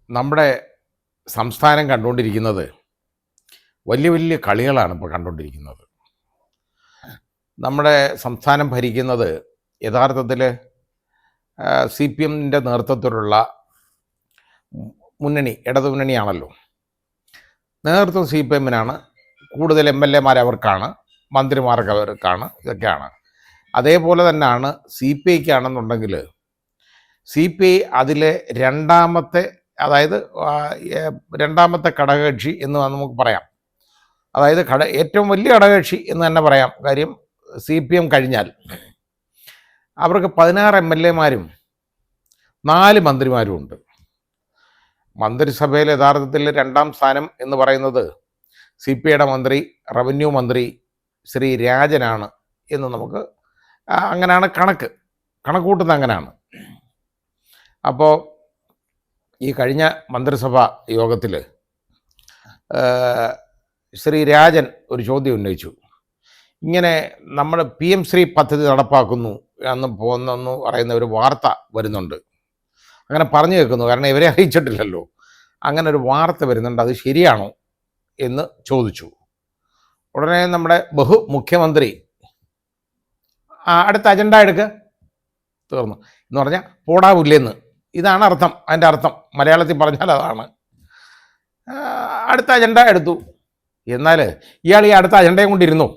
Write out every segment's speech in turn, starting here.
നമ്മുടെ സംസ്ഥാനം കണ്ടുകൊണ്ടിരിക്കുന്നത് വലിയ വലിയ കളികളാണ് ഇപ്പോൾ കണ്ടുകൊണ്ടിരിക്കുന്നത്. നമ്മുടെ സംസ്ഥാനം ഭരിക്കുന്നത് യഥാർത്ഥത്തിൽ CPMൻ്റെ നേതൃത്വത്തിലുള്ള മുന്നണി, ഇടതുമുന്നണിയാണല്ലോ. നേതൃത്വം CPMനാണ്, കൂടുതൽ MLA അവർക്കാണ്, മന്ത്രിമാർക്ക് അവർക്കാണ്, ഇതൊക്കെയാണ്. അതേപോലെ തന്നെയാണ് CPIക്കാണെന്നുണ്ടെങ്കിൽ CPI അതിലെ രണ്ടാമത്തെ ഘടകകക്ഷി എന്ന് നമുക്ക് പറയാം. അതായത് ഏറ്റവും വലിയ ഘടകകക്ഷി എന്ന് തന്നെ പറയാം. കാര്യം CPM കഴിഞ്ഞാൽ അവർക്ക് 16 MLA-മാരും 4 മന്ത്രിമാരും ഉണ്ട്. മന്ത്രിസഭയിൽ യഥാർത്ഥത്തിൽ രണ്ടാം സ്ഥാനം എന്ന് പറയുന്നത് CPIയുടെ മന്ത്രി, റവന്യൂ മന്ത്രി ശ്രീ രാജനാണ് എന്ന് നമുക്ക് അങ്ങനെയാണ് കണക്കൂട്ടുന്നത് അങ്ങനെയാണ്. അപ്പോൾ ഈ കഴിഞ്ഞ മന്ത്രിസഭാ യോഗത്തിൽ ശ്രീ രാജൻ ഒരു ചോദ്യം ഉന്നയിച്ചു. ഇങ്ങനെ നമ്മൾ PM ശ്രീ പദ്ധതി നടപ്പാക്കുന്നു എന്ന് പറയുന്ന ഒരു വാർത്ത വരുന്നുണ്ട്. അങ്ങനെ പറഞ്ഞു കേൾക്കുന്നു, കാരണം ഇവരെ അറിയിച്ചിട്ടില്ലല്ലോ. അങ്ങനെ ഒരു വാർത്ത വരുന്നുണ്ട്, അത് ശരിയാണോ എന്ന് ചോദിച്ചു. ഉടനെ നമ്മുടെ മുഖ്യമന്ത്രി അടുത്ത അജണ്ട എടുക്കുക, തീർന്നു എന്ന് പറഞ്ഞാൽ പോടാവില്ലെന്ന്. ഇതാണ് അർത്ഥം, അതിൻ്റെ അർത്ഥം മലയാളത്തിൽ പറഞ്ഞാൽ അതാണ്. അടുത്ത അജണ്ട എടുത്തു. എന്നാൽ ഇയാൾ ഈ അടുത്ത അജണ്ടയും കൊണ്ടിരുന്നു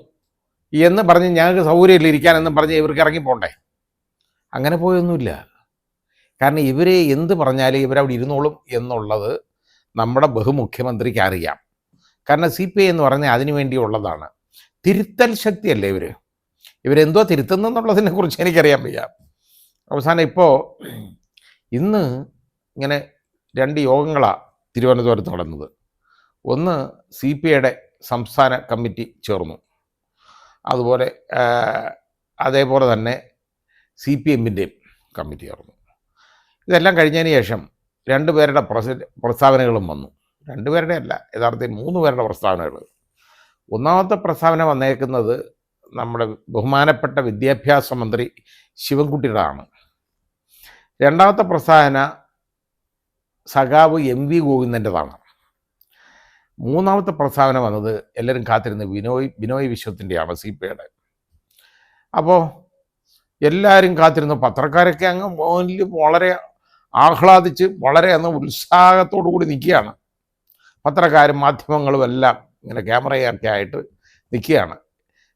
എന്ന് പറഞ്ഞ് ഞങ്ങൾക്ക് സൗകര്യമില്ല ഇരിക്കാനെന്ന് പറഞ്ഞ് ഇവർക്ക് ഇറങ്ങിപ്പോണ്ടേ. അങ്ങനെ പോയൊന്നുമില്ല. കാരണം ഇവരെ എന്ത് പറഞ്ഞാലും ഇവരവിടെ ഇരുന്നോളും എന്നുള്ളത് നമ്മുടെ ബഹുമുഖ്യമന്ത്രിക്ക് അറിയാം. കാരണം CPI എന്ന് പറഞ്ഞാൽ അതിനു വേണ്ടിയുള്ളതാണ്. തിരുത്തൽ ശക്തിയല്ലേ ഇവരെന്തോ തിരുത്തുന്നെന്നുള്ളതിനെ കുറിച്ച് എനിക്കറിയാൻ വയ്യ. അവസാനം ഇപ്പോൾ ഇന്ന് ഇങ്ങനെ 2 യോഗങ്ങളാണ് തിരുവനന്തപുരത്ത് നടന്നത്. ഒന്ന് CPIയുടെ സംസ്ഥാന കമ്മിറ്റി ചേർന്നു, അതേപോലെ തന്നെ CPMൻ്റെയും കമ്മിറ്റി ചേർന്നു. ഇതെല്ലാം കഴിഞ്ഞതിന് ശേഷം 2 പേരുടെ പ്രസ്താവനകളും വന്നു. 2 പേരുടെ അല്ല, യഥാർത്ഥത്തിൽ 3 പേരുടെ പ്രസ്താവനകൾ. ഒന്നാമത്തെ പ്രസ്താവന വന്നേക്കുന്നത് നമ്മുടെ ബഹുമാനപ്പെട്ട വിദ്യാഭ്യാസ മന്ത്രി ശിവൻകുട്ടിയുടെയാണ്. രണ്ടാമത്തെ പ്രസ്താവന സഖാവ് MV ഗോവിന്ദൻ്റെതാണ്. മൂന്നാമത്തെ പ്രസ്താവന വന്നത് എല്ലാവരും കാത്തിരുന്ന് ബിനോയ് വിശ്വത്തിൻ്റെയാണ്, CPIയുടെ. അപ്പോൾ എല്ലാവരും കാത്തിരുന്നു. പത്രക്കാരൊക്കെ അങ്ങ് വളരെ ആഹ്ലാദിച്ച് വളരെ ഉത്സാഹത്തോടു കൂടി നിൽക്കുകയാണ്. പത്രക്കാരും മാധ്യമങ്ങളും എല്ലാം ഇങ്ങനെ ക്യാമറയൊക്കെ ആയിട്ട് നിൽക്കുകയാണ്.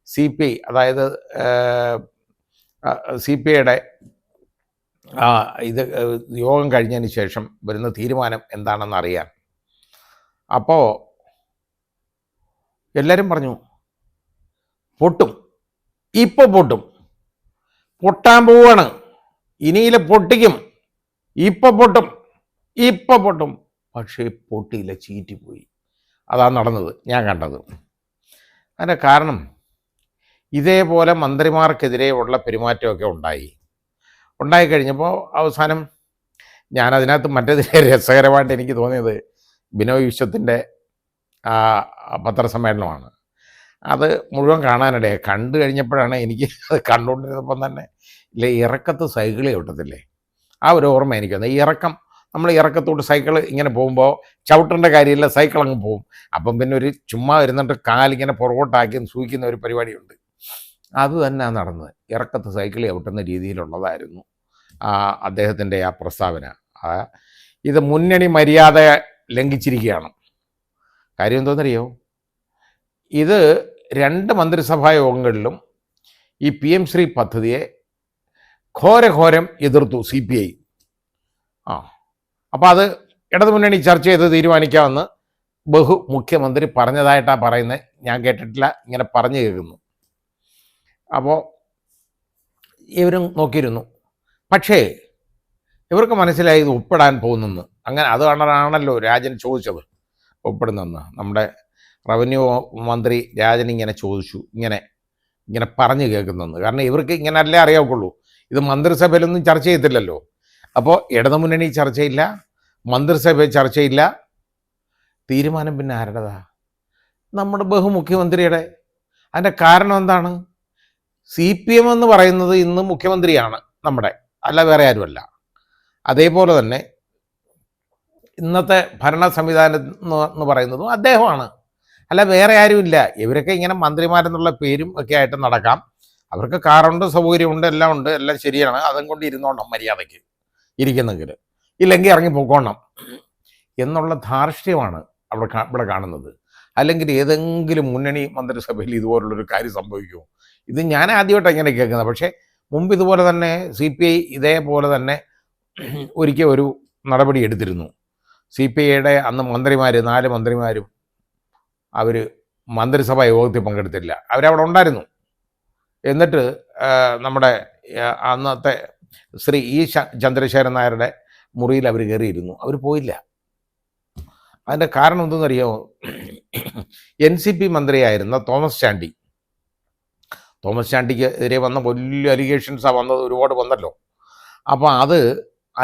CPI, അതായത് CPIയുടെ ഇത് യോഗം കഴിഞ്ഞതിന് ശേഷം വരുന്ന തീരുമാനം എന്താണെന്ന് അറിയാൻ. അപ്പോൾ എല്ലാവരും പറഞ്ഞു പൊട്ടും, ഇപ്പോൾ പൊട്ടാൻ പോവാണ്, ഇനിയിലെ പൊട്ടിക്കും, ഇപ്പം പൊട്ടും. പക്ഷേ പൊട്ടിയില്ല, ചീറ്റിപ്പോയി. അതാണ് നടന്നത്, ഞാൻ കണ്ടത്. അതിൻ്റെ കാരണം ഇതേപോലെ മന്ത്രിമാർക്കെതിരെയുള്ള പെരുമാറ്റമൊക്കെ ഉണ്ടായിക്കഴിഞ്ഞപ്പോൾ അവസാനം ഞാനതിനകത്ത് മറ്റേതിലെ രസകരമായിട്ട് എനിക്ക് തോന്നിയത് ബിനോയ് വിശ്വത്തിൻ്റെ പത്രസമ്മേളനമാണ്. അത് മുഴുവൻ കാണാനിടയായി. കണ്ടു കഴിഞ്ഞപ്പോഴാണ് എനിക്ക് അത് കണ്ടുകൊണ്ടിരുന്നപ്പം തന്നെ ഇറക്കത്ത് സൈക്കിൾ ചവിട്ടത്തില്ലേ, ആ ഒരു ഓർമ്മ എനിക്ക് വന്നത്. നമ്മൾ ഇറക്കത്തോട്ട് സൈക്കിൾ ഇങ്ങനെ പോകുമ്പോൾ ചവിട്ടേണ്ട കാര്യമില്ല, സൈക്കിൾ അങ്ങ് പോകും. അപ്പം പിന്നെ ഒരു ചുമ്മാ ഇരുന്നിട്ട് കാലിങ്ങനെ പുറകോട്ടാക്കി സൂഹിക്കുന്ന ഒരു പരിപാടിയുണ്ട്. അത് തന്നെ നടന്നത്. ഇറക്കത്ത് സൈക്കിൾ ചവിട്ടുന്ന രീതിയിലുള്ളതായിരുന്നു അദ്ദേഹത്തിൻ്റെ ആ പ്രസ്താവന. ഇത് മുന്നണി മര്യാദ ലംഘിച്ചിരിക്കുകയാണ്. കാര്യം എന്താണെന്നറിയോ, ഇത് 2 മന്ത്രിസഭാ യോഗങ്ങളിലും ഈ PM ശ്രീ പദ്ധതിയെ ഘോരം എതിർത്തു CPI. അപ്പോൾ അത് ഇടതുമുന്നണി ചർച്ച ചെയ്ത് തീരുമാനിക്കാമെന്ന് മുഖ്യമന്ത്രി പറഞ്ഞതായിട്ടാണ് പറയുന്നത്. ഞാൻ കേട്ടിട്ടില്ല, ഇങ്ങനെ പറഞ്ഞു കേൾക്കുന്നു. അപ്പോൾ ഇവരും നോക്കിയിരുന്നു. പക്ഷേ ഇവർക്ക് മനസ്സിലായി ഇത് ഒപ്പിടാൻ പോകുന്നെന്ന്. അങ്ങനെ അതുകൊണ്ടാണല്ലോ രാജൻ ചോദിച്ചത് ഒപ്പിടുന്നെന്ന്. നമ്മുടെ റവന്യൂ മന്ത്രി രാജൻ ഇങ്ങനെ ചോദിച്ചു, ഇങ്ങനെ പറഞ്ഞു കേൾക്കുന്നെന്ന്. കാരണം ഇവർക്ക് ഇങ്ങനല്ലേ അറിയാവുള്ളൂ, ഇത് മന്ത്രിസഭയിലൊന്നും ചർച്ച ചെയ്തില്ലല്ലോ. അപ്പോൾ ഇടതുമുന്നണി ചർച്ചയില്ല, മന്ത്രിസഭ ചർച്ചയില്ല, തീരുമാനം പിന്നെ ആരുടേതാ? നമ്മുടെ ബഹുമുഖ്യമന്ത്രിയുടെ. അതിൻ്റെ കാരണം എന്താണ്? CPM എന്ന് പറയുന്നത് ഇന്ന് മുഖ്യമന്ത്രിയാണ് നമ്മുടെ, അല്ല വേറെ ആരുമല്ല. അതേപോലെ തന്നെ ഇന്നത്തെ ഭരണ സംവിധാനം എന്ന് പറയുന്നതും അദ്ദേഹമാണ്. അല്ല വേറെ ആരുമില്ല. ഇവരൊക്കെ ഇങ്ങനെ മന്ത്രിമാരെന്നുള്ള പേരും ഒക്കെ ആയിട്ട് നടക്കാം. അവർക്ക് കാറുണ്ട്, സൗകര്യമുണ്ട്, എല്ലാം ഉണ്ട്, എല്ലാം ശരിയാണ്. അതും കൊണ്ട് ഇരുന്നോണം മര്യാദയ്ക്ക് ഇരിക്കുന്നെങ്കിൽ, ഇല്ലെങ്കിൽ ഇറങ്ങി പോക്കോണം എന്നുള്ള ധാർഷ്ട്യമാണ് ഇവിടെ കാണുന്നത്. അല്ലെങ്കിൽ ഏതെങ്കിലും മുന്നണി മന്ത്രിസഭയിൽ ഇതുപോലുള്ളൊരു കാര്യം സംഭവിക്കുമോ? ഇത് ഞാൻ ആദ്യമായിട്ടാണ് ഇങ്ങനെ കേൾക്കുന്നത്. പക്ഷേ മുമ്പ് ഇതുപോലെ തന്നെ CPI ഇതേപോലെ തന്നെ ഒരിക്കൽ ഒരു നടപടി എടുത്തിരുന്നു. CPIയുടെ അന്ന് മന്ത്രിമാർ 4 മന്ത്രിമാരും അവർ മന്ത്രിസഭാ യോഗത്തിൽ പങ്കെടുത്തില്ല. അവരവിടെ ഉണ്ടായിരുന്നു. എന്നിട്ട് നമ്മുടെ അന്നത്തെ ശ്രീ ചന്ദ്രശേഖരൻ നായരുടെ മുറിയിൽ അവർ കയറിയിരുന്നു. അവർ പോയില്ല. അതിൻ്റെ കാരണം എന്തെന്നറിയാമോ? NCP മന്ത്രിയായിരുന്ന തോമസ് ചാണ്ടിക്കെതിരെ വന്ന വലിയ അലിഗേഷൻസാണ് വന്നത്, ഒരുപാട് വന്നല്ലോ. അപ്പോൾ അത്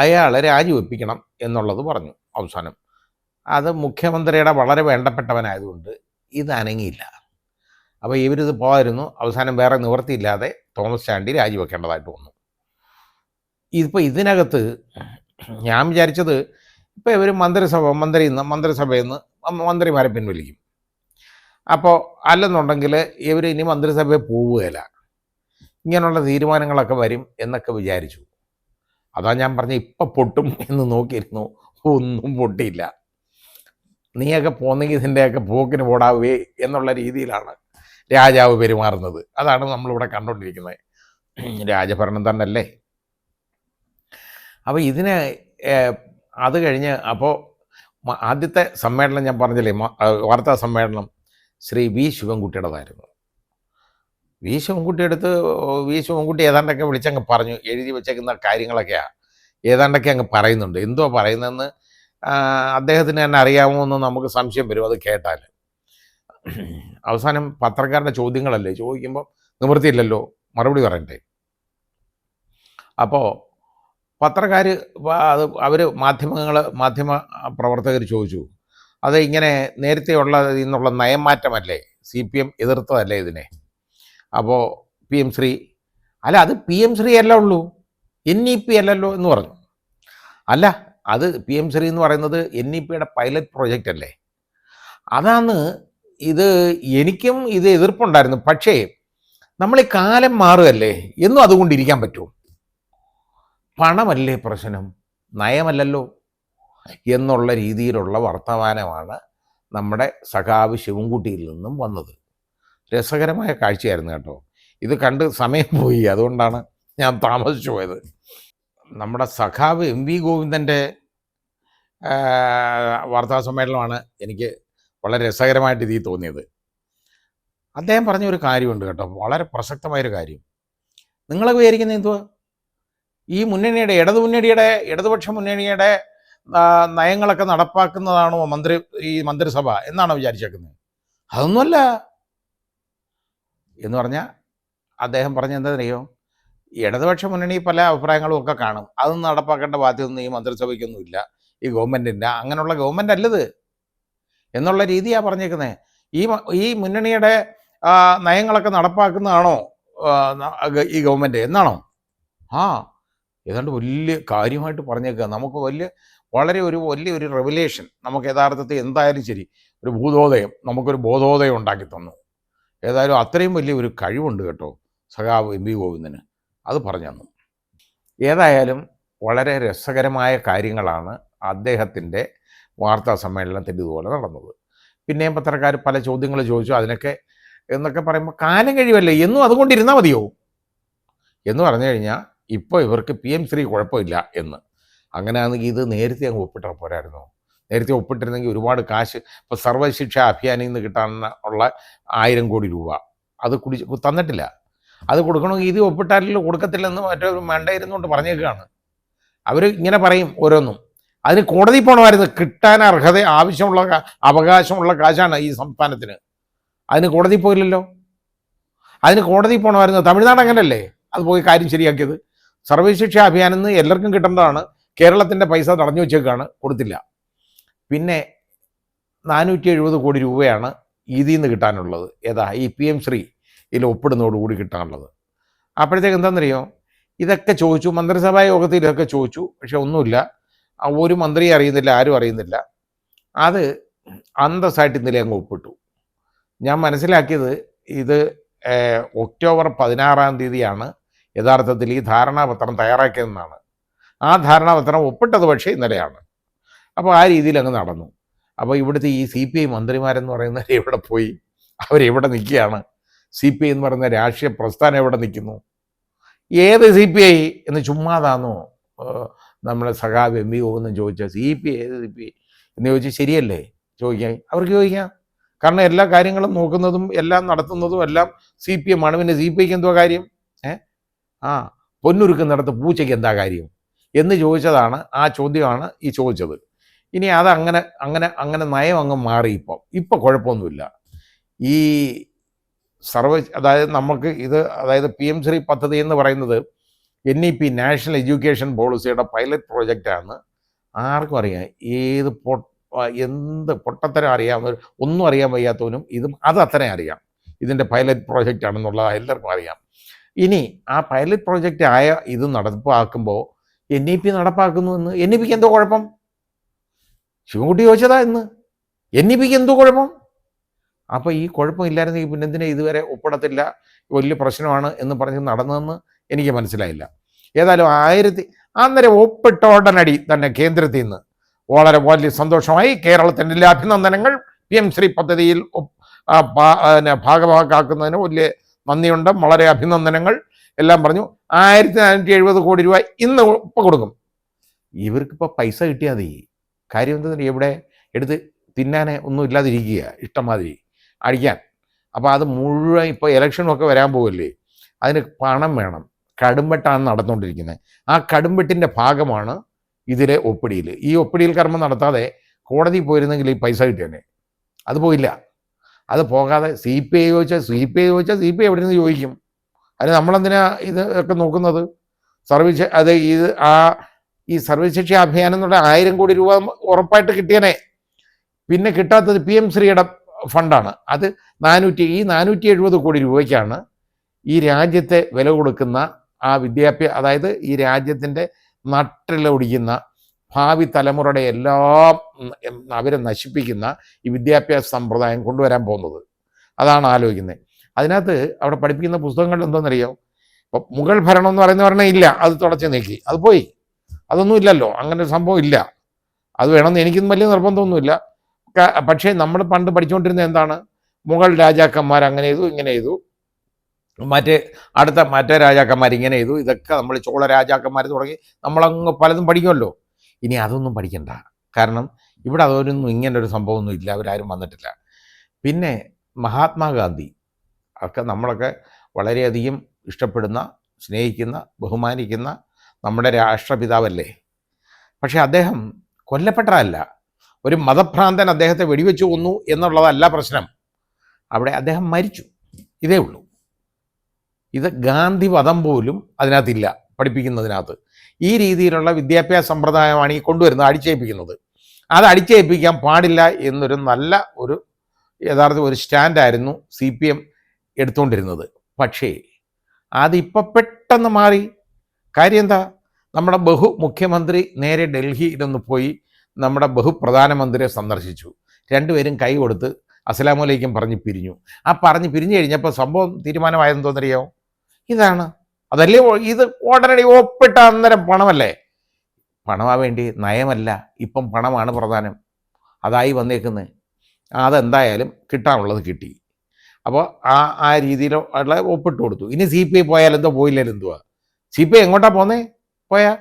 അയാളെ രാജിവെപ്പിക്കണം എന്നുള്ളത് പറഞ്ഞു അവസാനം. അത് മുഖ്യമന്ത്രിയുടെ വളരെ വേണ്ടപ്പെട്ടവനായതുകൊണ്ട് ഇത് അനങ്ങിയില്ല. അപ്പോൾ ഇവരിത് പോകായിരുന്നു. അവസാനം വേറെ നിവൃത്തിയില്ലാതെ തോമസ് ചാണ്ടി രാജിവെക്കേണ്ടതായിട്ട് വന്നു. ഇതിപ്പോൾ ഇതിനകത്ത് ഞാൻ വിചാരിച്ചത് ഇപ്പോൾ ഇവർ മന്ത്രിസഭയിൽ നിന്ന് മന്ത്രിമാരെ പിൻവലിക്കും. അപ്പോൾ അല്ലെന്നുണ്ടെങ്കിൽ ഇവർ ഇനി മന്ത്രിസഭയിൽ പോവുകയില്ല, ഇങ്ങനെയുള്ള തീരുമാനങ്ങളൊക്കെ വരും എന്നൊക്കെ വിചാരിച്ചു. അതാ ഞാൻ പറഞ്ഞ ഇപ്പം പൊട്ടും എന്ന് നോക്കിയിരുന്നു. ഒന്നും പൊട്ടിയില്ല. നീയൊക്കെ പോന്നെങ്കിൽ ഇതിൻ്റെയൊക്കെ പോക്കിന് പോടാവേ എന്നുള്ള രീതിയിലാണ് രാജാവ് പെരുമാറുന്നത്. അതാണ് നമ്മളിവിടെ കണ്ടുകൊണ്ടിരിക്കുന്നത്. രാജഭരണം തന്നെയല്ലേ. അപ്പോൾ ഇതിന് അത് കഴിഞ്ഞ് അപ്പോൾ ആദ്യത്തെ സമ്മേളനം ഞാൻ പറഞ്ഞില്ലേ, വാർത്താ സമ്മേളനം ശ്രീ വി ശിവൻകുട്ടിയുടേതായിരുന്നു. വി ശിവൻകുട്ടി ഏതാണ്ടൊക്കെ വിളിച്ചങ്ങ് പറഞ്ഞു, എഴുതി വെച്ചേക്കുന്ന കാര്യങ്ങളൊക്കെയാണ് ഏതാണ്ടൊക്കെ അങ്ങ് പറയുന്നുണ്ട്. എന്തോ പറയുന്നതെന്ന് അദ്ദേഹത്തിന് തന്നെ അറിയാമോ എന്ന് നമുക്ക് സംശയം വരും അത് കേട്ടാൽ. അവസാനം പത്രക്കാരുടെ ചോദ്യങ്ങളല്ലേ, ചോദിക്കുമ്പോൾ നിവൃത്തിയില്ലല്ലോ, മറുപടി പറയണ്ടേ. അപ്പോൾ പത്രക്കാർ അവർ മാധ്യമ പ്രവർത്തകർ ചോദിച്ചു, അത് ഇങ്ങനെ നേരത്തെ നിന്നുള്ള നയമാറ്റമല്ലേ, CPM എതിർത്തതല്ലേ ഇതിനെ? അപ്പോൾ PM ശ്രീ അല്ല അത് PM ശ്രീ അല്ല ഉള്ളൂ, NEP അല്ലല്ലോ എന്ന് പറഞ്ഞു. അല്ല അത് PM ശ്രീ എന്ന് പറയുന്നത് NEPയുടെ പൈലറ്റ് പ്രോജക്റ്റ് അല്ലേ, അതാണ് ഇത്. എനിക്കും ഇത് എതിർപ്പുണ്ടായിരുന്നു. പക്ഷേ നമ്മൾ ഈ കാലം മാറുകയല്ലേ, എന്നും അതുകൊണ്ടിരിക്കാൻ പറ്റുമോ? പണമല്ലേ പ്രശ്നം, നയമല്ലല്ലോ എന്നുള്ള രീതിയിലുള്ള വർത്തമാനമാണ് നമ്മുടെ സഖാവ് ശിവൻകുട്ടിയിൽ നിന്നും വന്നത്. രസകരമായ കാഴ്ചയായിരുന്നു കേട്ടോ. ഇത് കണ്ട് സമയം പോയി, അതുകൊണ്ടാണ് ഞാൻ താമസിച്ചു പോയത്. നമ്മുടെ സഖാവ് MV ഗോവിന്ദൻ്റെ വാർത്താ സമ്മേളനമാണ് എനിക്ക് വളരെ രസകരമായിട്ട് ഇതിൽ തോന്നിയത്. അദ്ദേഹം പറഞ്ഞൊരു കാര്യമുണ്ട് കേട്ടോ, വളരെ പ്രസക്തമായൊരു കാര്യം. നിങ്ങളൊക്കെ വിചാരിക്കുന്നത് എന്തുവാ, ഈ മുന്നണിയുടെ ഇടതുപക്ഷ മുന്നണിയുടെ നയങ്ങളൊക്കെ നടപ്പാക്കുന്നതാണോ ഈ മന്ത്രിസഭ എന്നാണോ വിചാരിച്ചേക്കുന്നത്? അതൊന്നുമല്ല എന്ന് പറഞ്ഞാൽ അദ്ദേഹം പറഞ്ഞ എന്താണെന്നറിയോ, ഇടതുപക്ഷ മുന്നണി പല അഭിപ്രായങ്ങളും ഒക്കെ കാണും, അതൊന്നും നടപ്പാക്കേണ്ട ബാധ്യതയൊന്നും ഈ മന്ത്രിസഭയ്ക്കൊന്നുമില്ല, ഈ ഗവൺമെൻറ്റിൻ്റെ അങ്ങനെയുള്ള ഗവൺമെൻറ് അല്ലത് എന്നുള്ള രീതിയാണ് പറഞ്ഞേക്കുന്നത്. ഈ മുന്നണിയുടെ നയങ്ങളൊക്കെ നടപ്പാക്കുന്നതാണോ ഈ ഗവൺമെൻറ് എന്നാണോ? ഏതാണ്ട് വലിയ കാര്യമായിട്ട് പറഞ്ഞേക്കുക. നമുക്ക് വലിയൊരു റെവലേഷൻ, നമുക്ക് യഥാർത്ഥത്തിൽ എന്തായാലും ശരി നമുക്കൊരു ബോധോദയം ഉണ്ടാക്കി തന്നു. ഏതായാലും അത്രയും വലിയൊരു കഴിവുണ്ട് കേട്ടോ സഖാവ് MV ഗോവിന്ദന്, അത് പറഞ്ഞു തന്നു. ഏതായാലും വളരെ രസകരമായ കാര്യങ്ങളാണ് അദ്ദേഹത്തിൻ്റെ വാർത്താ സമ്മേളനത്തിൻ്റെ ഇതുപോലെ നടന്നത്. പിന്നെയും പത്രക്കാർ പല ചോദ്യങ്ങൾ ചോദിച്ചു. അതിനൊക്കെ എന്നൊക്കെ പറയുമ്പോൾ കാലം കഴിവല്ലേ, എന്നും അതുകൊണ്ടിരുന്നാൽ മതിയോ എന്ന് പറഞ്ഞു കഴിഞ്ഞാൽ ഇപ്പോൾ ഇവർക്ക് PM ശ്രീ കുഴപ്പമില്ല എന്ന്. അങ്ങനെയാണെങ്കിൽ ഇത് നേരത്തെ അങ്ങ് ഒപ്പിട്ടാൽ പോരായിരുന്നോ? നേരത്തെ ഒപ്പിട്ടിരുന്നെങ്കിൽ ഒരുപാട് കാശ്, ഇപ്പോൾ സർവ്വശിക്ഷാ അഭിയാനിൽ നിന്ന് കിട്ടാനുള്ള 1000 കോടി രൂപ അത് തന്നിട്ടില്ല. അത് കൊടുക്കണമെങ്കിൽ ഇത് ഒപ്പിട്ടാലല്ലോ, കൊടുക്കത്തില്ലെന്ന് മറ്റൊരു മണ്ടയിരുന്നുകൊണ്ട് പറഞ്ഞേക്കുകയാണ്. അവർ ഇങ്ങനെ പറയും ഓരോന്നും. അതിന് കോടതി പോകണമായിരുന്നു, കിട്ടാൻ ആവശ്യമുള്ള അവകാശമുള്ള കാശാണ് ഈ സംസ്ഥാനത്തിന്. അതിന് കോടതി പോയില്ലല്ലോ, അതിന് കോടതി പോകണമായിരുന്നു. തമിഴ്നാട് അങ്ങനല്ലേ അത് പോയി കാര്യം ശരിയാക്കിയത്. സർവ്വശിക്ഷാ അഭിയാനിൽ നിന്ന് എല്ലാവർക്കും കിട്ടേണ്ടതാണ്, കേരളത്തിൻ്റെ പൈസ തടഞ്ഞു വെച്ചേക്കാണ്, കൊടുത്തില്ല. പിന്നെ 470 കോടി രൂപയാണ് ഇതിൽ നിന്ന് കിട്ടാനുള്ളത്. ഈ PM ശ്രീ ഇതിൽ ഒപ്പിടുന്നതോടുകൂടി കിട്ടാനുള്ളത്. അപ്പോഴത്തേക്ക് എന്താണെന്നറിയോ, ഇതൊക്കെ ചോദിച്ചു, മന്ത്രിസഭാ യോഗത്തിൽ ഇതൊക്കെ ചോദിച്ചു, പക്ഷെ ഒന്നുമില്ല. ഒരു മന്ത്രിയെ അറിയുന്നില്ല, ആരും അറിയുന്നില്ല. അത് അന്തസ്സായിട്ട് ഇന്നലെ അങ്ങ് ഒപ്പിട്ടു. ഞാൻ മനസ്സിലാക്കിയത് ഇത് ഒക്ടോബർ 16-ാം തീയതിയാണ് യഥാർത്ഥത്തിൽ ഈ ധാരണാപത്രം തയ്യാറാക്കിയതെന്നാണ്. ആ ധാരണാപത്രം ഒപ്പിട്ടത് പക്ഷേ ഇന്നലെയാണ്. അപ്പോൾ ആ രീതിയിൽ അങ്ങ് നടന്നു. അപ്പോൾ ഇവിടുത്തെ ഈ CPI മന്ത്രിമാരെന്ന് പറയുന്നത് എവിടെ പോയി? അവരെവിടെ നിൽക്കുകയാണ്? CPI എന്ന് പറയുന്ന രാഷ്ട്രീയ പ്രസ്ഥാനം എവിടെ നിൽക്കുന്നു? ഏത് CPI എന്ന് ചുമ്മാതാന്നോ നമ്മളെ സഖാവ് MV എന്ന് ചോദിച്ചാൽ CPI ഏത് CPI എന്ന് ചോദിച്ചാൽ ശരിയല്ലേ ചോദിക്കാൻ? അവർക്ക് ചോദിക്കാം. കാരണം എല്ലാ കാര്യങ്ങളും നോക്കുന്നതും എല്ലാം നടത്തുന്നതും എല്ലാം CPM ആണ്. പിന്നെ CPIക്ക് എന്തോ കാര്യം? പൊന്നുരുക്കുന്നിടത്ത് പൂച്ചയ്ക്ക് എന്താ കാര്യം എന്ന് ചോദിച്ചതാണ്. ആ ചോദ്യമാണ് ഈ ചോദിച്ചത്. ഇനി അത് അങ്ങനെ അങ്ങനെ അങ്ങനെ നയം അങ്ങ് മാറി. ഇപ്പം കുഴപ്പമൊന്നുമില്ല. ഈ അതായത് നമുക്ക് ഇത് അതായത് PM ശ്രീ പദ്ധതി എന്ന് പറയുന്നത് NEP നാഷണൽ എഡ്യൂക്കേഷൻ പോളിസിയുടെ പൈലറ്റ് പ്രോജക്റ്റാണ്. ആർക്കും അറിയാം. എന്ത് പൊട്ടത്തരം അറിയാവുന്ന ഒന്നും അറിയാൻ വയ്യാത്തവനും അത് അത്രയും അറിയാം. ഇതിൻ്റെ പൈലറ്റ് പ്രോജക്റ്റ് ആണെന്നുള്ളത് എല്ലാവർക്കും അറിയാം. ഇനി ആ പൈലറ്റ് പ്രോജക്റ്റ് ആയ ഇത് നടപ്പാക്കുമ്പോൾ NEP നടപ്പാക്കുന്നു എന്ന് NEPക്ക് എന്തോ കുഴപ്പം? ശിവൻകുട്ടി ചോദിച്ചതാ ഇന്ന്. NEPക്ക് എന്തോ കുഴപ്പം? അപ്പോൾ ഈ കുഴപ്പമില്ലായിരുന്നെങ്കിൽ പിന്നെ എന്തിനാ ഇതുവരെ ഒപ്പിടത്തില്ല, വലിയ പ്രശ്നമാണ് എന്ന് പറഞ്ഞ് നടന്നതെന്ന് എനിക്ക് മനസ്സിലായില്ല. ഏതായാലും അന്നേരം ഒപ്പിട്ട ഉടനടി തന്നെ കേന്ദ്രത്തിൽ നിന്ന് വളരെ വലിയ സന്തോഷമായി. കേരളത്തിൻ്റെ എല്ലാ അഭിനന്ദനങ്ങൾ. PM ശ്രീ പദ്ധതിയിൽ ഭാഗഭാക്കാക്കുന്നതിന് വലിയ നന്ദിയുണ്ട്, വളരെ അഭിനന്ദനങ്ങൾ എല്ലാം പറഞ്ഞു. 1470 കോടി രൂപ ഇന്ന് ഇപ്പം കൊടുക്കും. ഇവർക്കിപ്പോൾ പൈസ കിട്ടിയാൽ മതി. കാര്യം എന്താ, എവിടെ എടുത്ത് തിന്നാനെ ഒന്നും ഇല്ലാതിരിക്കുക, ഇഷ്ടംമാതിരി അടിക്കാൻ. അപ്പോൾ അത് മുഴുവൻ ഇപ്പോൾ ഇലക്ഷനൊക്കെ വരാൻ പോവില്ലേ, അതിന് പണം വേണം. കടുംവെട്ടാണ് നടന്നുകൊണ്ടിരിക്കുന്നത്. ആ കടുംവെട്ടിൻ്റെ ഭാഗമാണ് ഇതിലെ ഒപ്പിടിയിൽ. ഈ ഒപ്പിടിയിൽ കർമ്മം നടത്താതെ കോടതി പോയിരുന്നെങ്കിൽ ഈ പൈസ കിട്ടിയതന്നെ. അത് പോയില്ല. അത് പോകാതെ CPI ചോദിച്ചാൽ CPI എവിടെ നിന്ന് ചോദിക്കും? അതിന് നമ്മളെന്തിനാ ഇതൊക്കെ നോക്കുന്നത്? ഈ സർവ്വശിക്ഷ അഭിയാനം എന്നുള്ള 1000 കോടി രൂപ ഉറപ്പായിട്ട് കിട്ടിയനെ. പിന്നെ കിട്ടാത്തത് PM ശ്രീയുടെ ഫണ്ടാണ്. അത് 470 കോടി രൂപയ്ക്കാണ് ഈ രാജ്യത്തെ വില കൊടുക്കുന്ന ആ അതായത് ഈ രാജ്യത്തിൻ്റെ നട്ടിലൊടിക്കുന്ന ഭാവി തലമുറയുടെ എല്ലാം അവരെ നശിപ്പിക്കുന്ന ഈ വിദ്യാഭ്യാസ സമ്പ്രദായം കൊണ്ടുവരാൻ പോകുന്നത്. അതാണ് ആലോചിക്കുന്നത്. അതിനകത്ത് അവിടെ പഠിപ്പിക്കുന്ന പുസ്തകങ്ങൾ എന്താണെന്നറിയാം? ഇപ്പം മുഗൾ ഭരണം എന്ന് പറഞ്ഞാൽ ഇല്ല, അത് തുടച്ച് നീക്കി, അത് പോയി. അതൊന്നും ഇല്ലല്ലോ, അങ്ങനെ ഒരു സംഭവം ഇല്ല. അത് വേണമെന്ന് എനിക്കൊന്നും വലിയ നിർബന്ധമൊന്നുമില്ല. പക്ഷേ നമ്മൾ പണ്ട് പഠിച്ചുകൊണ്ടിരുന്നത് എന്താണ്? മുഗൾ രാജാക്കന്മാർ അങ്ങനെ ചെയ്തു, ഇങ്ങനെ ചെയ്തു, മറ്റേ രാജാക്കന്മാർ ഇങ്ങനെ ചെയ്തു. ഇതൊക്കെ നമ്മൾ ചോള രാജാക്കന്മാർ തുടങ്ങി നമ്മളങ്ങ് പലതും പഠിക്കുമല്ലോ. ഇനി അതൊന്നും പഠിക്കണ്ട. കാരണം ഇവിടെ അതൊന്നും ഇങ്ങനൊരു സംഭവമൊന്നും ഇല്ല, അവരാരും വന്നിട്ടില്ല. പിന്നെ മഹാത്മാഗാന്ധി ഒക്കെ നമ്മളൊക്കെ വളരെയധികം ഇഷ്ടപ്പെടുന്ന, സ്നേഹിക്കുന്ന, ബഹുമാനിക്കുന്ന നമ്മുടെ രാഷ്ട്രപിതാവല്ലേ. പക്ഷേ അദ്ദേഹം കൊല്ലപ്പെട്ടതല്ല. ഒരു മതഭ്രാന്തൻ അദ്ദേഹത്തെ വെടിവെച്ച് കൊന്നു എന്നുള്ളതല്ല പ്രശ്നം. അവിടെ അദ്ദേഹം മരിച്ചു, ഇതേ ഉള്ളൂ. ഇത് ഗാന്ധി വധം പോലും അതിനകത്തില്ല, പഠിപ്പിക്കുന്നതിനകത്ത്. ഈ രീതിയിലുള്ള വിദ്യാഭ്യാസ സമ്പ്രദായമാണ് ഈ കൊണ്ടുവരുന്നത്, അടിച്ചേൽപ്പിക്കുന്നത്. അത് അടിച്ചേൽപ്പിക്കാൻ പാടില്ല എന്നൊരു നല്ല യഥാർത്ഥ ഒരു സ്റ്റാൻഡായിരുന്നു CPM എടുത്തുകൊണ്ടിരുന്നത്. പക്ഷേ അതിപ്പോൾ പെട്ടെന്ന് മാറി. കാര്യം എന്താ? നമ്മുടെ മുഖ്യമന്ത്രി നേരെ ഡൽഹിയിലൊന്ന് പോയി നമ്മുടെ പ്രധാനമന്ത്രിയെ സന്ദർശിച്ചു. രണ്ടുപേരും കൈ കൊടുത്ത് അസ്സലാമലൈക്കും പറഞ്ഞ് പിരിഞ്ഞു. പറഞ്ഞ് പിരിഞ്ഞു കഴിഞ്ഞപ്പോൾ സംഭവം തീരുമാനമായെന്തോന്നറിയാമോ? ഇതാണ്. അതല്ലേ ഇത് ഉടനടി ഒപ്പിട്ട അന്നേരം പണമല്ലേ? പണമാ വേണ്ടി, നയമല്ല. ഇപ്പം പണമാണ് പ്രധാനം. അതായി വന്നേക്കുന്നത്. അതെന്തായാലും കിട്ടാനുള്ളത് കിട്ടി. അപ്പോൾ ആ രീതിയിലുള്ള ഒപ്പിട്ട് കൊടുത്തു. ഇനി CPI പോയാലെന്തോ, പോയില്ലാലും എന്തുവാ? CPI എങ്ങോട്ടാ പോയാ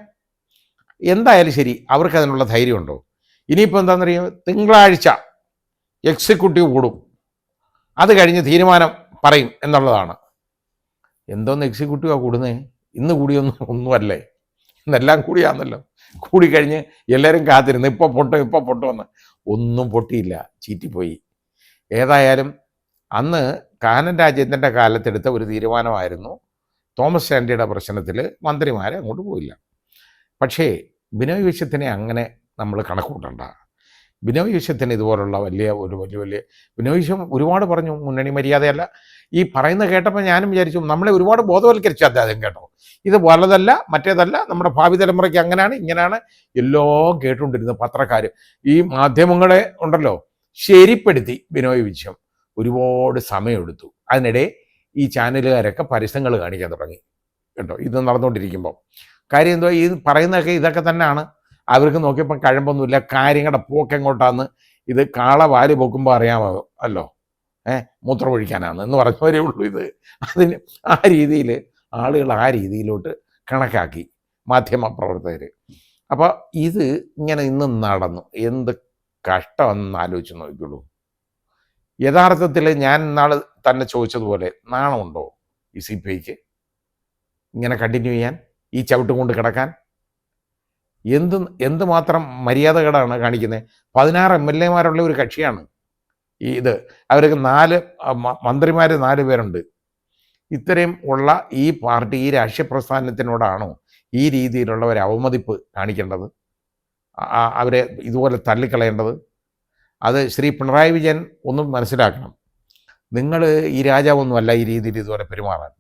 എന്തായാലും ശരി, അവർക്ക് അതിനുള്ള ധൈര്യമുണ്ടോ? ഇനിയിപ്പോൾ എന്താണെന്നറിയോ? തിങ്കളാഴ്ച എക്സിക്യൂട്ടീവ് കൂടും, അത് കഴിഞ്ഞ് തീരുമാനം പറയും എന്നുള്ളതാണ്. എന്തോന്ന് എക്സിക്യൂട്ടീവാണ് കൂടുന്നേ? ഇന്ന് ഒന്നുമല്ലേ, ഇന്നെല്ലാം കൂടിയാന്നല്ലോ. കൂടിക്കഴിഞ്ഞ് എല്ലാവരും കാത്തിരുന്നു, ഇപ്പോൾ പൊട്ടുമെന്ന്. ഒന്നും പൊട്ടിയില്ല, ചീറ്റിപ്പോയി. ഏതായാലും അന്ന് കാനൻ രാജേന്ദ്രൻ്റെ കാലത്തെടുത്ത ഒരു തീരുമാനമായിരുന്നു തോമസ് ചാണ്ടിയുടെ പ്രശ്നത്തിൽ മന്ത്രിമാരെ അങ്ങോട്ട് പോയില്ല. പക്ഷേ ബിനോയ് വിശ്വത്തിനെ അങ്ങനെ നമ്മൾ കണക്കൂട്ടണ്ട. ബിനോയ് വിശ്വത്തിന് ഇതുപോലുള്ള വലിയ ബിനോയ് വിശ്വം ഒരുപാട് പറഞ്ഞു മുന്നണി മര്യാദയല്ല. ഈ പറയുന്നത് കേട്ടപ്പോൾ ഞാനും വിചാരിച്ചു നമ്മളെ ഒരുപാട് ബോധവൽക്കരിച്ചു അദ്ദേഹം കേട്ടോ. ഇത് വലുതല്ല, മറ്റേതല്ല, നമ്മുടെ ഭാവി തലമുറയ്ക്ക് അങ്ങനെയാണ് ഇങ്ങനെയാണ് എല്ലാം കേട്ടുകൊണ്ടിരുന്ന പത്രക്കാർ, ഈ മാധ്യമങ്ങളെ ഉണ്ടല്ലോ ശരിപ്പെടുത്തി ബിനോയ് വിശ്വം ഒരുപാട് സമയമെടുത്തു. അതിനിടെ ഈ ചാനലുകാരൊക്കെ പരസ്യങ്ങൾ കാണിക്കാൻ തുടങ്ങി കേട്ടോ. ഇത് നടന്നുകൊണ്ടിരിക്കുമ്പോൾ കാര്യം എന്തോ ഈ പറയുന്നതൊക്കെ ഇതൊക്കെ തന്നെയാണ്. അവർക്ക് നോക്കിയപ്പോൾ കഴമ്പൊന്നുമില്ല, കാര്യങ്ങളുടെ പോക്കെങ്ങോട്ടാന്ന് ഇത് കാള വാല് പൊക്കുമ്പോൾ അറിയാമോ അല്ലോ, മൂത്രമൊഴിക്കാനാണ് എന്ന് പറഞ്ഞവരേ ഉള്ളൂ. ഇത് അതിന് ആ രീതിയിൽ ആളുകൾ ആ രീതിയിലോട്ട് കണക്കാക്കി മാധ്യമ പ്രവർത്തകർ. അപ്പോൾ ഇത് ഇങ്ങനെ ഇന്ന് നടന്നു. എന്ത് കഷ്ടമെന്ന് ആലോചിച്ച് നോക്കിയുള്ളൂ. യഥാർത്ഥത്തിൽ ഞാൻ ഇന്നാൾ തന്നെ ചോദിച്ചതുപോലെ നാണമുണ്ടോ ഈ CPIക്ക് ഇങ്ങനെ കണ്ടിന്യൂ ചെയ്യാൻ, ഈ ചവിട്ടും കൊണ്ട് കിടക്കാൻ? എന്തുമാത്രം മര്യാദകേടാണ് കാണിക്കുന്നത്. 16 MLA-മാരുള്ള ഒരു കക്ഷിയാണ് ഇത്. അവർക്ക് 4 മന്ത്രിമാർ 4 പേരുണ്ട്. ഇത്രയും ഉള്ള ഈ പാർട്ടി, ഈ രാഷ്ട്രീയ പ്രസ്ഥാനത്തിനോടാണോ ഈ രീതിയിലുള്ള ഒരു അവമതിപ്പ് കാണിക്കേണ്ടത്, അവരെ ഇതുപോലെ തള്ളിക്കളയേണ്ടത്? അത് ശ്രീ പിണറായി വിജയൻ ഒന്നും മനസ്സിലാക്കണം. നിങ്ങൾ ഈ രാജാവൊന്നുമല്ല ഈ രീതിയിൽ ഇതുപോലെ പെരുമാറാൻ.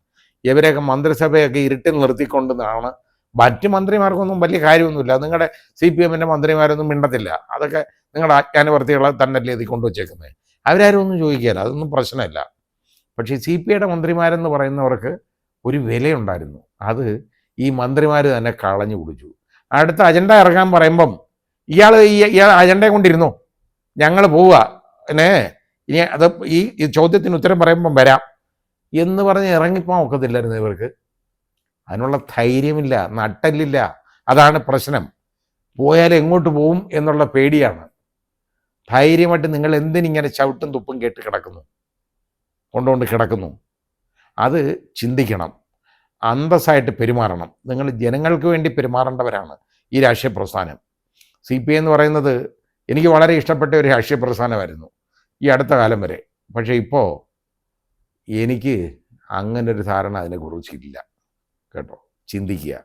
ഇവരെയൊക്കെ മന്ത്രിസഭയൊക്കെ ഇരുട്ടിൽ നിർത്തിക്കൊണ്ടെന്നാണ്. മറ്റ് മന്ത്രിമാർക്കൊന്നും വലിയ കാര്യമൊന്നുമില്ല. നിങ്ങളുടെ CPM-ൻ്റെ മന്ത്രിമാരൊന്നും മിണ്ടത്തില്ല. അതൊക്കെ നിങ്ങളുടെ ആജ്ഞാനുവർത്തികളെ തന്നെയല്ലേ ഇത് കൊണ്ടുവച്ചേക്കുന്നത്. അവരാരും ഒന്നും ചോദിക്കുകയില്ല, അതൊന്നും പ്രശ്നമില്ല. പക്ഷേ CPI-യുടെ മന്ത്രിമാരെന്ന് പറയുന്നവർക്ക് ഒരു വിലയുണ്ടായിരുന്നു. അത് ഈ മന്ത്രിമാർ തന്നെ കളഞ്ഞു കുടിച്ചു. അടുത്ത അജണ്ട ഇറങ്ങാൻ പറയുമ്പം ഇയാൾ അജണ്ടയെ കൊണ്ടിരുന്നു, ഞങ്ങൾ പോവുക, ഇനി അത് ഈ ചോദ്യത്തിന് ഉത്തരം പറയുമ്പം വരാം എന്ന് പറഞ്ഞ് ഇറങ്ങിപ്പോകാൻ ഒക്കത്തില്ലായിരുന്നു ഇവർക്ക്. അതിനുള്ള ധൈര്യമില്ല, നട്ടല്ലില്ല. അതാണ് പ്രശ്നം. പോയാൽ എങ്ങോട്ട് പോവും എന്നുള്ള പേടിയാണ്. ധൈര്യമായിട്ട് നിങ്ങൾ എന്തിനിങ്ങനെ ചവിട്ടും തുപ്പും കേട്ട് കൊണ്ടുകൊണ്ട് കിടക്കുന്നു? അത് ചിന്തിക്കണം, അന്തസ്സായിട്ട് പെരുമാറണം. നിങ്ങൾ ജനങ്ങൾക്ക് വേണ്ടി പെരുമാറേണ്ടവരാണ് ഈ രാഷ്ട്രീയ പ്രസ്ഥാനം. CPI എന്ന് പറയുന്നത് എനിക്ക് വളരെ ഇഷ്ടപ്പെട്ട ഒരു രാഷ്ട്രീയ പ്രസ്ഥാനമായിരുന്നു ഈ അടുത്ത കാലം വരെ. പക്ഷേ ഇപ്പോൾ എനിക്ക് അങ്ങനൊരു ധാരണ അതിനെക്കുറിച്ചില്ല കേട്ടോ. ചിന്തിക്കുക.